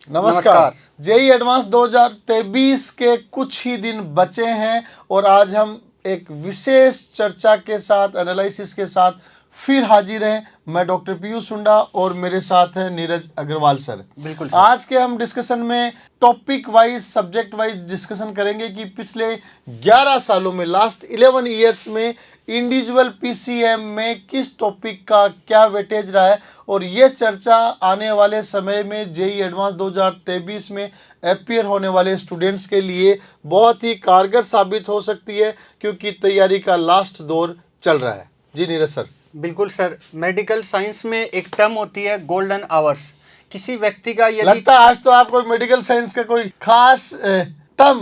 नमस्कार। JEE advance 2023 के कुछ ही दिन बचे हैं और आज हम एक विशेष चर्चा के साथ, एनालिसिस के साथ फिर हाजिर हैं। मैं डॉक्टर पीयूष सुंडा और मेरे साथ है नीरज अग्रवाल सर। बिल्कुल। आज के हम डिस्कशन में topic wise, subject wise discussion करेंगे कि पिछले 11 सालों में, लास्ट 11 ईयर्स में इंडिविजुअल पीसीएम में किस टॉपिक का क्या वेटेज रहा है और ये चर्चा आने वाले समय में जेई एडवांस 2023 में अपीयर होने वाले स्टूडेंट्स के लिए बहुत ही कारगर साबित हो सकती है, क्योंकि तैयारी का लास्ट दौर चल रहा है। जी नीरज सर। बिल्कुल सर, मेडिकल साइंस में एक टर्म होती है गोल्डन आवर्स। किसी व्यक्ति का यदि लगता है आज तो आपको मेडिकल साइंस का कोई खास टर्म।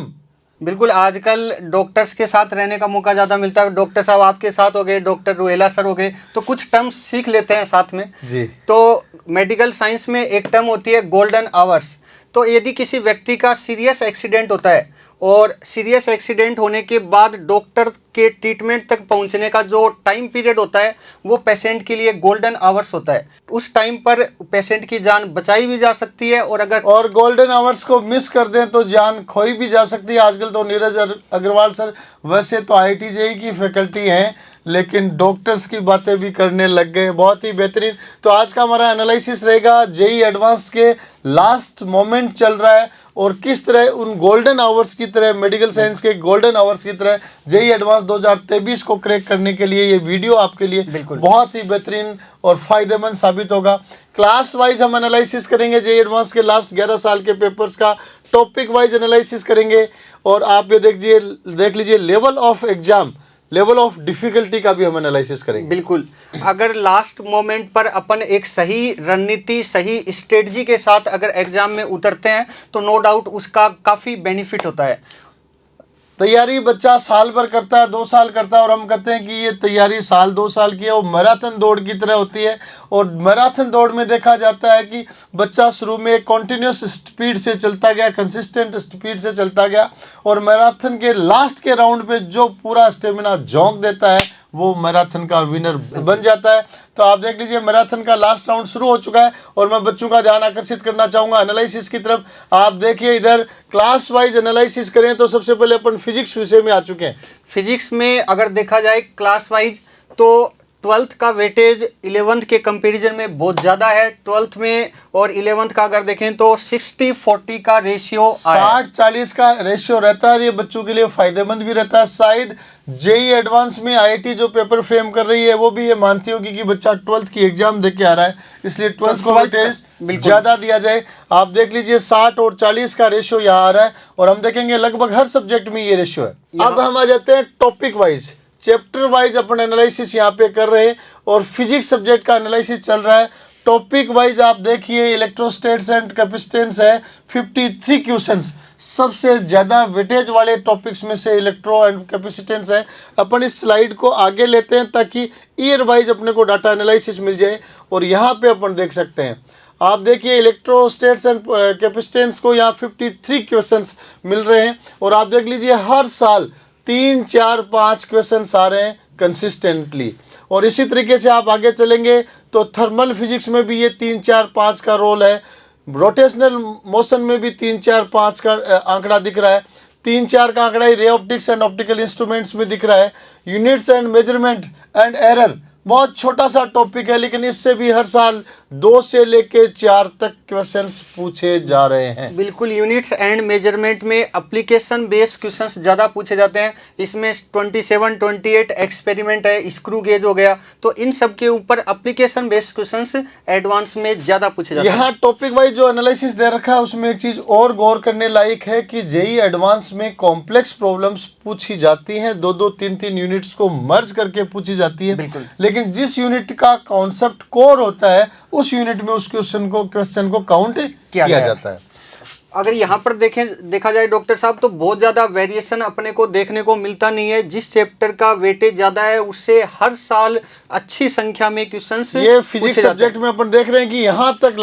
बिल्कुल, आजकल डॉक्टर्स के साथ रहने का मौका ज़्यादा मिलता है। डॉक्टर साहब आपके साथ हो गए, डॉक्टर रुहेला सर हो गए, तो कुछ टर्म्स सीख लेते हैं साथ में जी। तो मेडिकल साइंस में एक टर्म होती है गोल्डन आवर्स। तो यदि किसी व्यक्ति का सीरियस एक्सीडेंट होता है और सीरियस एक्सीडेंट होने के बाद डॉक्टर के ट्रीटमेंट तक पहुंचने का जो टाइम पीरियड होता है वो पेशेंट के लिए गोल्डन आवर्स होता है। उस टाइम पर पेशेंट की जान बचाई भी जा सकती है और गोल्डन आवर्स को मिस कर दें तो जान खोई भी जा सकती है। आजकल तो नीरज अग्रवाल सर वैसे तो आईआईटी जेई की फैकल्टी हैं, लेकिन डॉक्टर्स की बातें भी करने लग गए। बहुत ही बेहतरीन। तो आज का हमारा एनालिसिस रहेगा जेई एडवांस के लास्ट मोमेंट चल रहा है और किस तरह उन गोल्डन आवर्स की तरह, मेडिकल साइंस के गोल्डन आवर्स की तरह जेई एडवांस 2023 को क्रैक करने के लिए ये वीडियो आपके लिए बहुत ही बेहतरीन और फायदेमंद साबित होगा। क्लास वाइज हम एनालिसिस करेंगे जेई एडवांस के लास्ट 11 साल के पेपर्स का, टॉपिक वाइज एनालिसिस करेंगे और आप ये देख लीजिए level of exam, level of difficulty का भी हम एनालिसिस करेंगे। बिल्कुल, अगर लास्ट मोमेंट पर अपन एक सही रणनीति, सही स्ट्रेटजी के साथ अगर एग्जाम में उतरते हैं तो नो डाउट उसका काफ़ी बेनिफिट होता है। तैयारी बच्चा साल भर करता है, 2 साल करता है और हम कहते हैं कि ये तैयारी साल 2 साल की है। वो मैराथन दौड़ की तरह होती है और मैराथन दौड़ में देखा जाता है कि बच्चा शुरू में कॉन्टिन्यूस स्पीड से चलता गया, कंसिस्टेंट स्पीड से चलता गया और मैराथन के लास्ट के राउंड पे जो पूरा स्टेमिना झोंक देता है वो मैराथन का विनर बन जाता है। तो आप देख लीजिए मैराथन का लास्ट राउंड शुरू हो चुका है और मैं बच्चों का ध्यान आकर्षित करना चाहूँगा एनालिसिस की तरफ। आप देखिए इधर क्लास वाइज एनालिसिस करें तो सबसे पहले अपन फिजिक्स विषय में आ चुके हैं। फिजिक्स में अगर देखा जाए क्लास वाइज तो 12th का वेटेज 11th के कंपैरिजन में बहुत ज़्यादा है। 12th में और 11th का अगर देखें तो 60-40 का रेशियो, 60-40 का रेशियो रहता है। ये बच्चों के लिए फायदेमंद भी रहता है। शायद जेई एडवांस में आईआईटी जो पेपर फ्रेम कर रही है वो भी ये मानती होगी कि बच्चा 12th की एग्जाम दे के आ रहा है, इसलिए 12th को वेटेज ज़्यादा दिया जाए। आप देख लीजिए 60 और 40 का रेशियो यहाँ आ रहा है और हम देखेंगे लगभग हर सब्जेक्ट में ये रेशियो है। अब हम आ जाते हैं टॉपिक वाइज, चैप्टर वाइज अपन एनालिसिस यहाँ पे कर रहे हैं और फिजिक्स सब्जेक्ट का एनालिसिस चल रहा है। टॉपिक वाइज आप देखिए इलेक्ट्रोस्टैट्स एंड कैपेसिटेंस है, 53 क्वेश्चंस, सबसे ज़्यादा वेटेज वाले टॉपिक्स में से इलेक्ट्रो एंड कैपेसिटेंस है। अपन इस स्लाइड को आगे लेते हैं ताकि ईयर वाइज अपने को डाटा एनालिसिस मिल जाए और यहाँ पे अपन देख सकते हैं। आप देखिए इलेक्ट्रोस्टैट्स एंड कैपेसिटेंस को यहाँ 53 क्वेश्चंस मिल रहे हैं और आप देख लीजिए हर साल 3, 4, 5 क्वेश्चन आ रहे हैं कंसिस्टेंटली। और इसी तरीके से आप आगे चलेंगे तो थर्मल फिजिक्स में भी ये 3, 4, 5 का रोल है। रोटेशनल मोशन में भी 3, 4, 5 का आंकड़ा दिख रहा है। 3, 4 का आंकड़ा ही ray optics and optical instruments में दिख रहा है। Units and measurement and error बहुत छोटा सा टॉपिक है, लेकिन इससे भी हर साल 2 से लेके 4 तक क्वेश्चंस पूछे जा रहे हैं। बिल्कुल, यूनिट्स एंड मेजरमेंट में एप्लीकेशन बेस्ड क्वेश्चंस ज़्यादा पूछे जाते हैं। इसमें 27, 28 एक्सपेरिमेंट है, स्क्रू गेज हो गया, तो इन सब के ऊपर एप्लीकेशन बेस्ड क्वेश्चंस एडवांस में ज़्यादा पूछे जाते हैं। यहाँ टॉपिक वाइज जो एनालिसिस दे रखा है उसमें एक चीज़ और गौर करने लायक है कि जेई एडवांस में कॉम्प्लेक्स प्रॉब्लम्स पूछी जाती हैं, 2-2, 3-3 यूनिट्स को मर्ज करके पूछी जाती है। बिल्कुल, लेकिन जिस यूनिट का कॉन्सेप्ट कोर होता है उस यूनिट में उस क्वेश्चन को काउंट किया जाता है। अगर यहाँ पर देखा जाए डॉक्टर साहब तो बहुत ज़्यादा वेरिएशन अपने को देखने को मिलता नहीं है। जिस चैप्टर का वेटेज ज़्यादा है उससे हर साल अच्छी संख्या में क्वेश्चंस ये फिजिक्स सब्जेक्ट में अपन देख रहे हैं कि यहाँ तक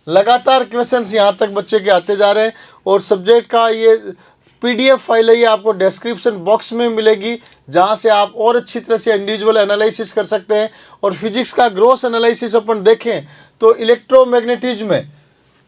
लगातार क्वेश्चंस यहाँ तक बच्चे के आते जा रहे हैं और सब्जेक्ट का ये पीडीएफ फाइल है, ये आपको डिस्क्रिप्शन बॉक्स में मिलेगी जहाँ से आप और अच्छी तरह से इंडिविजुअल एनालिसिस कर सकते हैं। और फिजिक्स का ग्रॉस एनालिसिस अपन देखें तो इलेक्ट्रोमैग्नेटिज्म में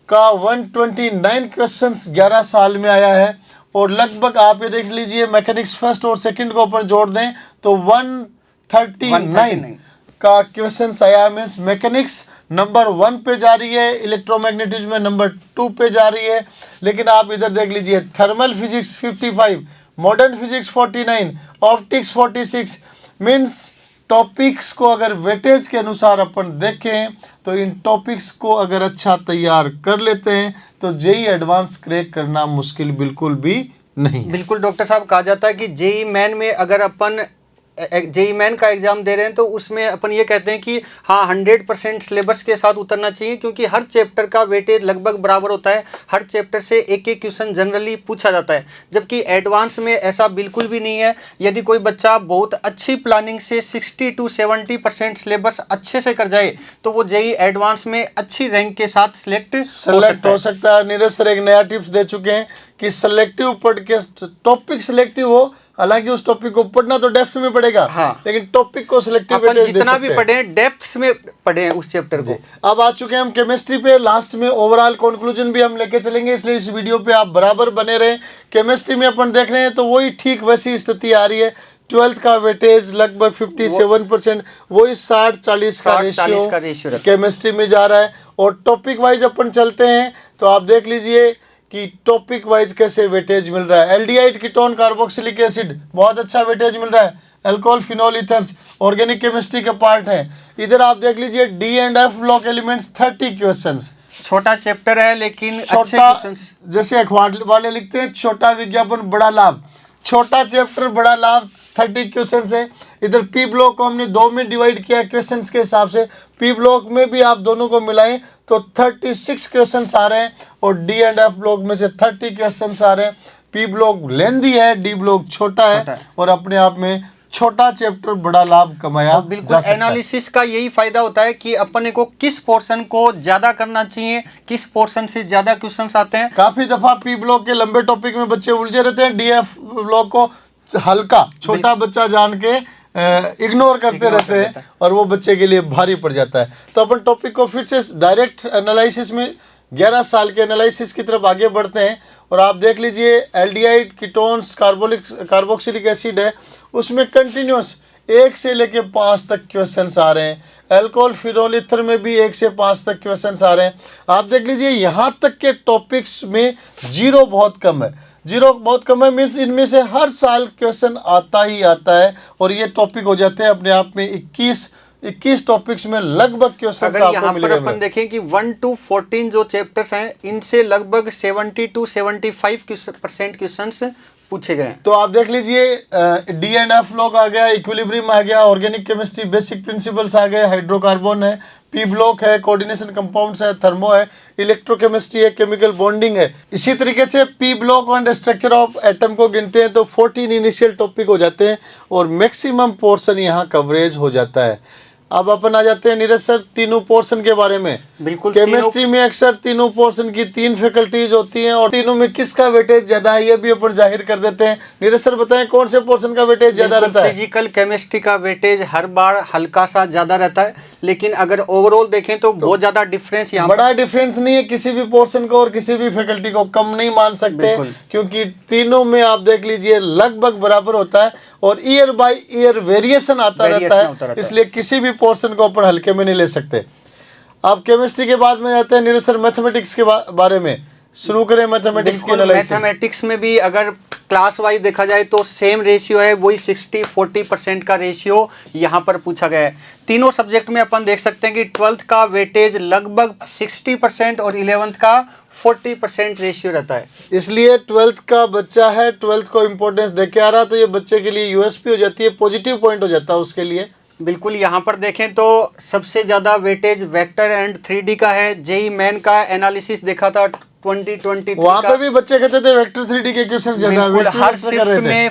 का 129 क्वेश्चंस 11 साल में आया है। और लगभग आप ये देख लीजिए मैकेनिक्स फर्स्ट और सेकंड को अपन जोड़ दें तो 139 का क्वेश्चन आया। मीन्स मैकेनिक्स नंबर 1 पे जा रही है, इलेक्ट्रोमैग्नेटिज्म में नंबर 2 पे जा रही है। लेकिन आप इधर देख लीजिए thermal physics 55, modern physics 49, optics 46। Means topics को अगर वेटेज के अनुसार अपन देखें तो इन टॉपिक्स को अगर अच्छा तैयार कर लेते हैं तो जेई एडवांस क्रैक करना मुश्किल बिल्कुल भी नहीं है। बिल्कुल डॉक्टर साहब, कहा जाता है कि जेई मेन में अगर अपन जेई मेन का एग्जाम दे रहे हैं तो उसमें अपन ये कहते हैं कि हाँ 100% सिलेबस के साथ उतरना चाहिए, क्योंकि हर चैप्टर का वेटेज लगभग बराबर होता है। हर चैप्टर से एक एक क्वेश्चन जनरली पूछा जाता है, जबकि एडवांस में ऐसा बिल्कुल भी नहीं है। यदि कोई बच्चा बहुत अच्छी प्लानिंग से 60 to 70% सिलेबस अच्छे से कर जाए तो वो जेई एडवांस में अच्छी रैंक के साथ सिलेक्ट हो सकता है। नीरज सर एक नया टिप्स दे चुके हैं कि सिलेक्टिव पढ़ के टॉपिक सिलेक्टिव हो, हालांकि उस टॉपिक को पढ़ना तो डेप्थ में पड़ेगा। हाँ। लेकिन टॉपिक को सिलेक्टिव अपन जितना भी पढ़े डेप्थ में पढ़े उस चैप्टर को। अब आ चुके हैं हम केमिस्ट्री पे। लास्ट में ओवरऑल कंक्लूजन भी हम लेके चलेंगे, इसलिए इस वीडियो पे आप बराबर बने रहें। केमिस्ट्री में अपन देख रहे हैं तो वही ठीक वैसी स्थिति आ रही है। 12th का वेटेज लगभग 57%, वही 60-40 का रेशियो केमिस्ट्री में जा रहा है। और टॉपिक वाइज अपन चलते हैं तो आप देख लीजिए कि टॉपिक वाइज कैसे वेटेज मिल रहा है। एल्डिहाइड कीटोन कार्बोक्सिलिक एसिड बहुत अच्छा वेटेज मिल रहा है। Alcohol phenol ethers organic chemistry के पार्ट है। इधर आप देख लीजिए D and F block elements 30 questions. छोटा चैप्टर है लेकिन अच्छे छोटा, क्वेश्चंस। जैसे अखबार वाले लिखते हैं छोटा विज्ञापन बड़ा लाभ, छोटा चैप्टर बड़ा लाभ 30 क्वेश्चन है। इधर पी ब्लॉक को हमने 2 में डिवाइड किया क्वेश्चंस के हिसाब से। पी ब्लॉक में भी आप दोनों को मिलाएं तो 36 क्वेश्चंस आ रहे हैं और डी एंड एफ ब्लॉक में से 30 क्वेश्चंस आ रहे हैं। पी ब्लॉक लेंदी है, डी ब्लॉक छोटा है और अपने आप में छोटा चैप्टर बड़ा लाभ कमाया। बिल्कुल एनालिसिस का यही फायदा होता है कि अपने को किस पोर्शन को ज्यादा करना चाहिए, किस पोर्शन से ज्यादा क्वेश्चंस आते हैं। काफी दफा पी ब्लॉक के लंबे टॉपिक में बच्चे उलझे रहते हैं, डीएफ ब्लॉक को हल्का छोटा बच्चा जान के इग्नोर करते रहते हैं और वो बच्चे के लिए भारी पड़ जाता है। तो अपन टॉपिक को फिर से डायरेक्ट एनालिसिस में 11 साल के एनालिसिस की तरफ आगे बढ़ते हैं। और आप देख लीजिए एल्डिहाइड कीटोन्स कार्बोक्सिलिक एसिड है, उसमें कंटिन्यूस 1 से लेके 5 तक क्वेश्चंस आ रहे हैं। अल्कोहल फिनोल ईथर में भी 1 से 5 तक क्वेश्चंस आ रहे हैं। आप देख लीजिए यहाँ तक के टॉपिक्स में जीरो बहुत कम है। जीरो बहुत कम है मीन्स इनमें से हर साल क्वेश्चन आता ही आता है और ये टॉपिक हो जाते हैं अपने आप में 21 टॉपिक्स में लगभग क्वेश्चन आपको मिलेंगे। अगर अपन देखें कि 1 to 14 जो चैप्टर्स हैं इनसे लगभग 70 to 75% क्वेश्चंस पूछे गए। तो आप देख लीजिए डी एंड एफ ब्लॉक आ गया, इक्विलिब्रियम आ गया, ऑर्गेनिक केमिस्ट्री बेसिक प्रिंसिपल्स आ गए, हाइड्रोकार्बन है, पी ब्लॉक है, कोऑर्डिनेशन कंपाउंड्स है, थर्मो है, इलेक्ट्रोकेमिस्ट्री है, केमिकल बॉन्डिंग है। इसी तरीके से P block and structure of atom को गिनते हैं तो 14 इनिशियल टॉपिक हो जाते हैं और मैक्सिमम पोर्शन यहाँ कवरेज हो जाता है। अब अपन आ जाते हैं नीरज सर तीनों पोर्शन के बारे में। बिल्कुल, केमिस्ट्री में अक्सर तीनों पोर्शन की 3 फैकल्टीज होती हैं और तीनों में किसका वेटेज ज्यादा है ये भी अपन जाहिर कर देते हैं। नीरज सर बताएं कौन से पोर्शन का वेटेज ज्यादा रहता है? फिजिकल केमिस्ट्री का वेटेज हर बार हल्का सा ज्यादा रहता है, लेकिन अगर ओवरऑल देखें तो बहुत ज्यादा डिफरेंस यहाँ बड़ा डिफरेंस नहीं है। किसी भी पोर्शन को और किसी भी फैकल्टी को कम नहीं मान सकते क्योंकि तीनों में आप देख लीजिए लगभग बराबर होता है और ईयर बाय ईयर वेरिएशन आता रहता है, इसलिए किसी भी पोर्शन को अपन हल्के में नहीं ले सकते। अब केमिस्ट्री के बाद में जाते हैं नीरज सर मैथमेटिक्स के बारे में। शुरू करें मैथमेटिक्स की एनालिसिस। मैथमेटिक्स में भी अगर क्लास वाइज देखा जाए तो सेम रेशियो है, वही 60-40% का रेशियो यहाँ पर पूछा गया है। तीनों सब्जेक्ट में अपन देख सकते हैं कि 12th का वेटेज लगभग 60% और 11th का 40% रेशियो रहता है। इसलिए 12th का बच्चा है, 12th को इम्पोर्टेंस दे के आ रहा तो ये बच्चे के लिए यूएसपी हो जाती है, पॉजिटिव पॉइंट हो जाता है उसके लिए। बिल्कुल, यहाँ पर देखें तो सबसे ज़्यादा वेटेज वेक्टर एंड 3D का है। जेई मेन का एनालिसिस देखा था 2023 वहाँ पे भी बच्चे कहते थे वेक्टर 3D के क्वेश्चन ज्यादा हर शिफ्ट में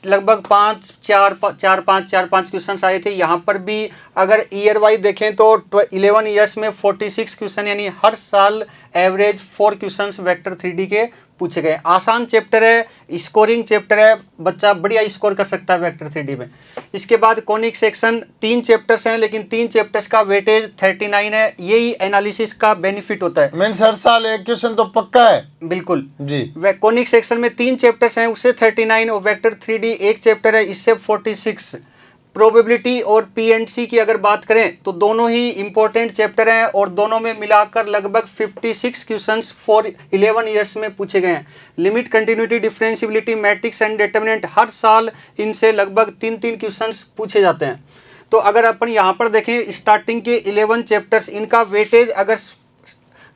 लगभग 4-5 क्वेश्चन आए थे। यहाँ पर भी अगर ईयर वाइज देखें तो 11 ईयर्स में 46 क्वेश्चन, यानी हर साल एवरेज 4 क्वेश्चंस वेक्टर 3D के पूछे गए। आसान चैप्टर है, स्कोरिंग चैप्टर है, बच्चा बढ़िया स्कोर कर सकता है वेक्टर 3D में। इसके बाद कॉनिक सेक्शन 3 चैप्टर्स हैं, लेकिन 3 चैप्टर्स का वेटेज 39 है। यही एनालिसिस का बेनिफिट होता है। मीन्स हर साल एक क्वेश्चन तो पक्का है। बिल्कुल जी। कॉनिक सेक्शन में 3 चैप्टर्स हैं, उससे 39 और वेक्टर 3D एक चैप्टर है, इससे 46। प्रोबेबिलिटी और पीएनसी की अगर बात करें तो दोनों ही इंपॉर्टेंट चैप्टर हैं और दोनों में मिलाकर लगभग 56 क्वेश्चंस फॉर 11 ईयर्स में पूछे गए हैं। Limit, continuity, differentiability, matrix and determinant, हर साल इनसे लगभग 3-3 क्वेश्चंस पूछे जाते हैं। तो अगर अपन यहाँ पर देखें स्टार्टिंग के 11 चैप्टर्स, इनका वेटेज अगर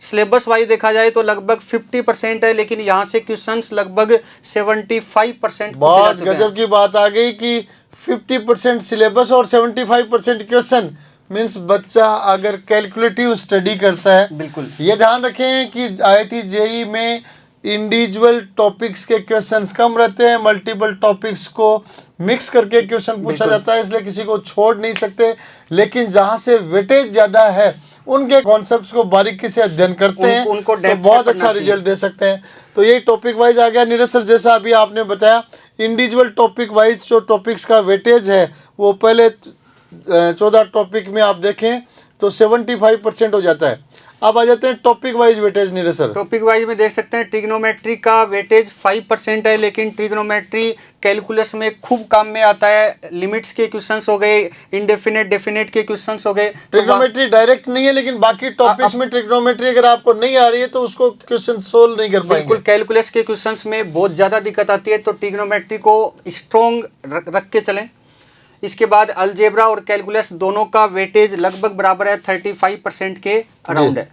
सिलेबस वाइज देखा जाए तो लगभग 50% है, लेकिन यहाँ से क्वेश्चंस लगभग 75% बहुत गजब की बात आ गई कि 50% सिलेबस और 75% क्वेश्चन। मीन्स बच्चा अगर कैलकुलेटिव स्टडी करता है। बिल्कुल। ये ध्यान रखें कि IIT JEE में इंडिविजुअल टॉपिक्स के क्वेश्चंस कम रहते हैं, मल्टीपल टॉपिक्स को मिक्स करके क्वेश्चन पूछा जाता है, इसलिए किसी को छोड़ नहीं सकते। लेकिन जहाँ से वेटेज ज़्यादा है उनके कॉन्सेप्ट्स को बारीकी से अध्ययन करते हैं, उनको तो बहुत अच्छा रिजल्ट दे सकते हैं। तो ये टॉपिक वाइज आ गया। नीरज सर, जैसा अभी आपने बताया इंडिविजुअल टॉपिक वाइज जो टॉपिक्स का वेटेज है वो पहले 14 टॉपिक में आप देखें तो 75% हो जाता है। अब आ जाते हैं topic wise weightage. Neeraj sir, topic wise में देख सकते हैं ट्रिग्नोमेट्री का वेटेज 5% है, लेकिन ट्रिग्नोमेट्री कैलकुलस में खूब काम में आता है। लिमिट्स के क्वेश्चंस हो गए, इंडेफिनेट डेफिनेट के क्वेश्चंस हो गए। ट्रिग्नोमेट्री डायरेक्ट नहीं है, लेकिन बाकी टॉपिक्स में ट्रिग्नोमेट्री अगर आपको नहीं आ रही है तो उसको क्वेश्चन सोल्व नहीं कर पाएंगे। बिल्कुल, कैलकुलस के क्वेश्चंस में बहुत ज़्यादा दिक्कत आती है, तो ट्रिग्नोमेट्री को स्ट्रॉन्ग रख के चलें। इसके बाद अलजेब्रा और कैलकुलस दोनों का वेटेज लगभग बराबर है, 35% के अराउंड है।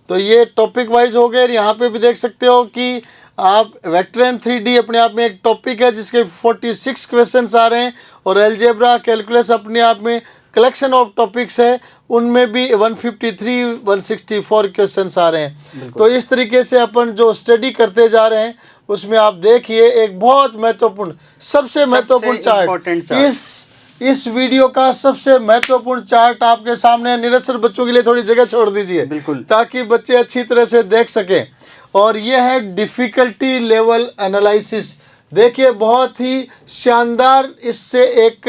तो ये टॉपिक वाइज हो गए। यहाँ पे भी देख सकते हो कि आप वेक्टर एंड 3D अपने आप में एक टॉपिक है जिसके 46 क्वेश्चंस आ रहे हैं, और अलजेब्रा कैलकुलस अपने आप में कलेक्शन ऑफ टॉपिक्स है, उनमें भी 153-164 क्वेश्चंस आ रहे हैं। तो इस तरीके से अपन जो स्टडी करते जा रहे हैं उसमें आप देखिए एक बहुत महत्वपूर्ण, सबसे महत्वपूर्ण चार्ट, इस वीडियो का सबसे महत्वपूर्ण चार्ट आपके सामने है। नीरज सर, बच्चों के लिए थोड़ी जगह छोड़ दीजिए, बिल्कुल, ताकि बच्चे अच्छी तरह से देख सकें। और यह है डिफिकल्टी लेवल एनालिसिस। देखिए बहुत ही शानदार इससे एक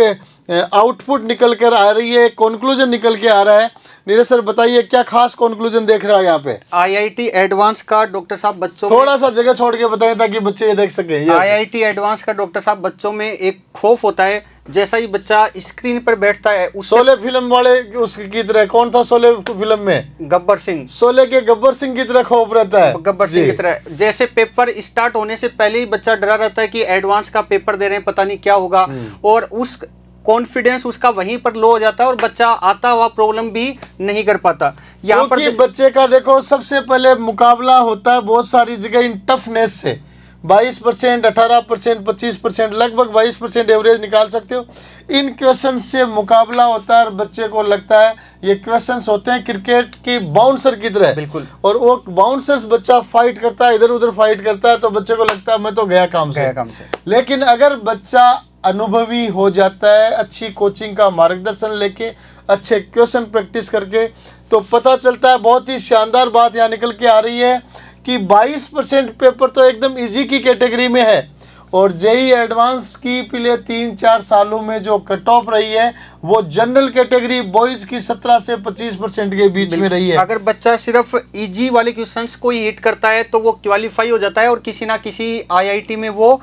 आउटपुट निकल कर आ रही है, कंक्लूजन निकल के आ रहा है। नीरज सर बताइए क्या खास कंक्लूजन देख रहा है यहाँ पे? IIT एडवांस का डॉक्टर साहब बच्चों थोड़ा सा जगह छोड़ के बताएं ताकि बच्चे ये देख सकें। IIT एडवांस का डॉक्टर साहब बच्चों में एक खौफ होता है, जैसा ही बच्चा स्क्रीन पर बैठता है शोले फिल्म वाले उसकी तरह, कौन था शोले फिल्म में? गब्बर सिंह। शोले के गब्बर सिंह की तरह खौफ रहता है, गब्बर सिंह की तरह। जैसे पेपर स्टार्ट होने से पहले ही बच्चा डरा रहता है कि एडवांस का पेपर दे रहे हैं, पता नहीं क्या होगा, और उस कॉन्फिडेंस उसका वहीं पर लो हो जाता है और बच्चा आता हुआ प्रॉब्लम भी नहीं कर पाता। यहाँ पर बच्चे का देखो सबसे पहले मुकाबला होता है बहुत सारी जगह इन टफनेस से। 22%, 18%, 25%, लगभग 22% एवरेज निकाल सकते हो। इन क्वेश्चन से मुकाबला होता है और बच्चे को लगता है ये क्वेश्चंस होते हैं क्रिकेट की बाउंसर की तरह। बिल्कुल। और वो बाउंसर्स बच्चा फाइट करता है, इधर उधर फाइट करता है, तो बच्चे को लगता है मैं तो गया काम से। लेकिन अगर बच्चा अनुभवी हो जाता है, अच्छी कोचिंग का मार्गदर्शन लेके, अच्छे क्वेश्चन प्रैक्टिस करके, तो पता चलता है बहुत ही शानदार बात यहाँ निकल के आ रही है कि 22% पेपर तो एकदम इजी की कैटेगरी में है, और JEE एडवांस की पिछले 3-4 सालों में जो कट ऑफ रही है वो जनरल कैटेगरी बॉयज की 17 से 25% के बीच में रही है। अगर बच्चा सिर्फ इजी वाले क्वेश्चंस को ही हिट करता है तो वो क्वालिफाई हो जाता है, और किसी ना किसी IIT में वो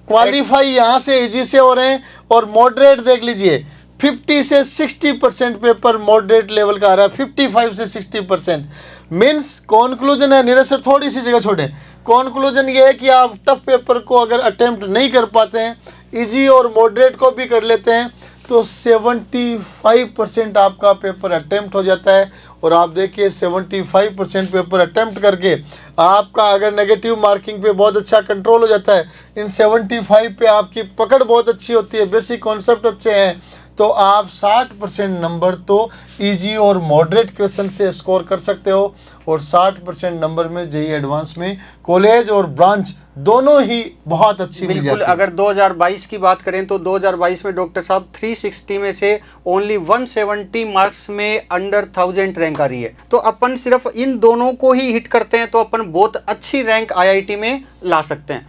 क्वालिफाई यहाँ से इजी से हो रहे हैं। और मॉडरेट देख लीजिए, 50 से 60% पेपर मॉडरेट लेवल का आ रहा है, 55 से 60%। मीन्स कॉन्क्लूजन है, नीरज सर थोड़ी सी जगह छोड़े, कॉन्क्लूजन ये है कि आप टफ पेपर को अगर अटेम्प्ट नहीं कर पाते हैं, इजी और मॉडरेट को भी कर लेते हैं, तो 75% आपका पेपर अटेम्प्ट हो जाता है। और आप देखिए 75% पेपर अटेम्प्ट करके आपका अगर नेगेटिव मार्किंग पे बहुत अच्छा कंट्रोल हो जाता है, इन 75 पे आपकी पकड़ बहुत अच्छी होती है, बेसिक कॉन्सेप्ट अच्छे हैं, तो आप 60% नंबर तो इजी और मॉडरेट क्वेश्चन से स्कोर कर सकते हो, और 60% नंबर में जेई एडवांस में कॉलेज और ब्रांच दोनों ही बहुत अच्छी मिल बिल्कुल। जाती है। अगर 2022 की बात करें तो 2022 में डॉक्टर साहब 360 में से ओनली 170 मार्क्स में अंडर 1000 रैंक आ रही है। तो अपन सिर्फ इन दोनों को ही हिट करते हैं तो अपन बहुत अच्छी रैंक आईआईटी में ला सकते हैं।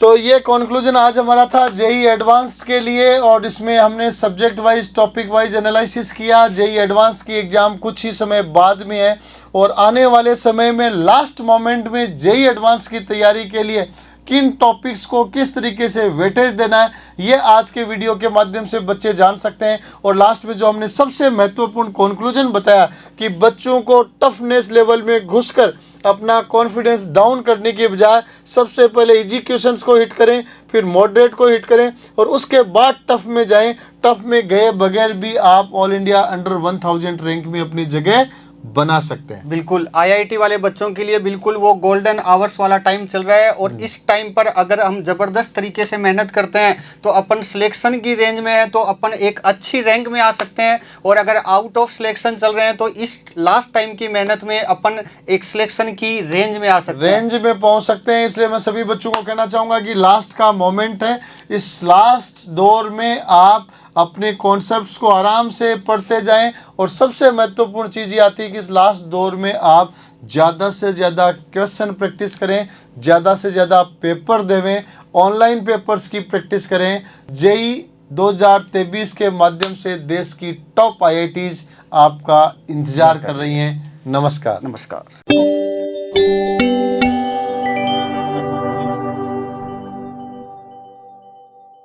तो ये कंक्लूजन आज हमारा था जेई एडवांस के लिए, और इसमें हमने subject wise topic wise analysis किया। जेई एडवांस की एग्ज़ाम कुछ ही समय बाद में है, और आने वाले समय में लास्ट मोमेंट में जेई एडवांस की तैयारी के लिए किन टॉपिक्स को किस तरीके से वेटेज देना है, ये आज के वीडियो के माध्यम से बच्चे जान सकते हैं। और लास्ट में जो हमने सबसे महत्वपूर्ण कंक्लूजन बताया कि बच्चों को टफनेस लेवल में घुसकर अपना कॉन्फिडेंस डाउन करने के बजाय सबसे पहले इजी क्वेश्चंस को हिट करें, फिर मॉडरेट को हिट करें, और उसके बाद टफ में जाएं। टफ में गए बगैर भी आप ऑल इंडिया अंडर 1000 रैंक में अपनी जगह बना सकते हैं। बिल्कुल, आईआईटी वाले बच्चों के लिए बिल्कुल वो गोल्डन आवर्स वाला टाइम चल रहा है, और इस टाइम पर अगर हम ज़बरदस्त तरीके से मेहनत करते हैं तो अपन सिलेक्शन की रेंज में है, तो अपन एक अच्छी रैंक में आ सकते हैं। और अगर आउट ऑफ सिलेक्शन चल रहे हैं तो इस लास्ट टाइम की मेहनत में अपन एक सिलेक्शन की रेंज में आ सकते हैं, रेंज में पहुंच सकते हैं। इसलिए मैं सभी बच्चों को कहना चाहूँगा कि लास्ट का मोमेंट है, इस लास्ट दौर में आप अपने कॉन्सेप्ट्स को आराम से पढ़ते जाएं। और सबसे महत्वपूर्ण चीज़ ये आती है कि इस लास्ट दौर में आप ज़्यादा से ज़्यादा क्वेश्चन प्रैक्टिस करें, ज़्यादा से ज़्यादा पेपर देवें, ऑनलाइन पेपर्स की प्रैक्टिस करें। जेई 2023 के माध्यम से देश की टॉप आईआईटीज़ आपका इंतज़ार कर रही हैं। नमस्कार। नमस्कार।